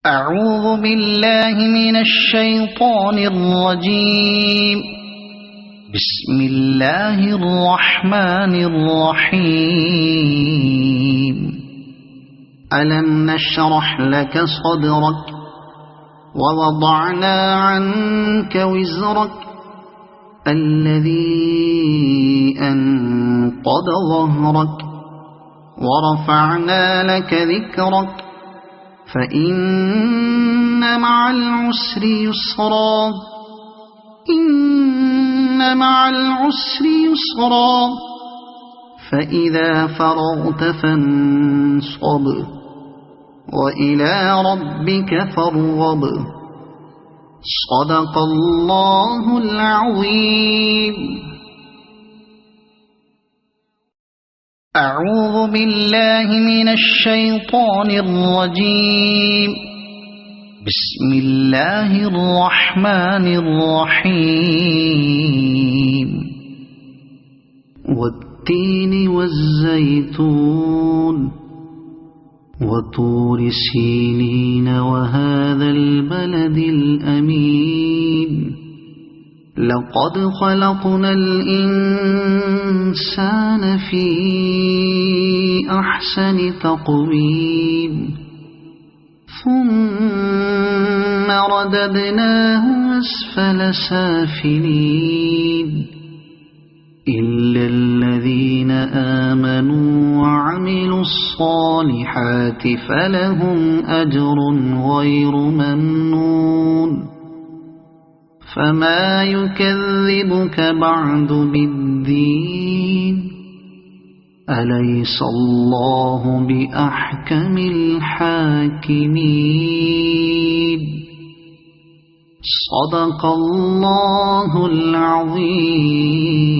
أعوذ بالله من الشيطان الرجيم. بسم الله الرحمن الرحيم. ألم نشرح لك صدرك ووضعنا عنك وزرك الذي أنقض ظهرك ورفعنا لك ذكرك فإن مع العسر يسرا إن مع العسر يسرا فإذا فرغت فانصب وإلى ربك فارغب. صدق الله العظيم. أعوذ بالله من الشيطان الرجيم. بسم الله الرحمن الرحيم. والتين والزيتون وطور سينين وهذا البلد الأمين. لقد خلقنا الإنسان في أحسن تقويم ثم رددناه أسفل سافلين إلا الذين آمنوا وعملوا الصالحات فلهم أجر غير ممنون. فما يكذبك بعد بالدين؟ أليس الله بأحكم الحاكمين؟ صدق الله العظيم.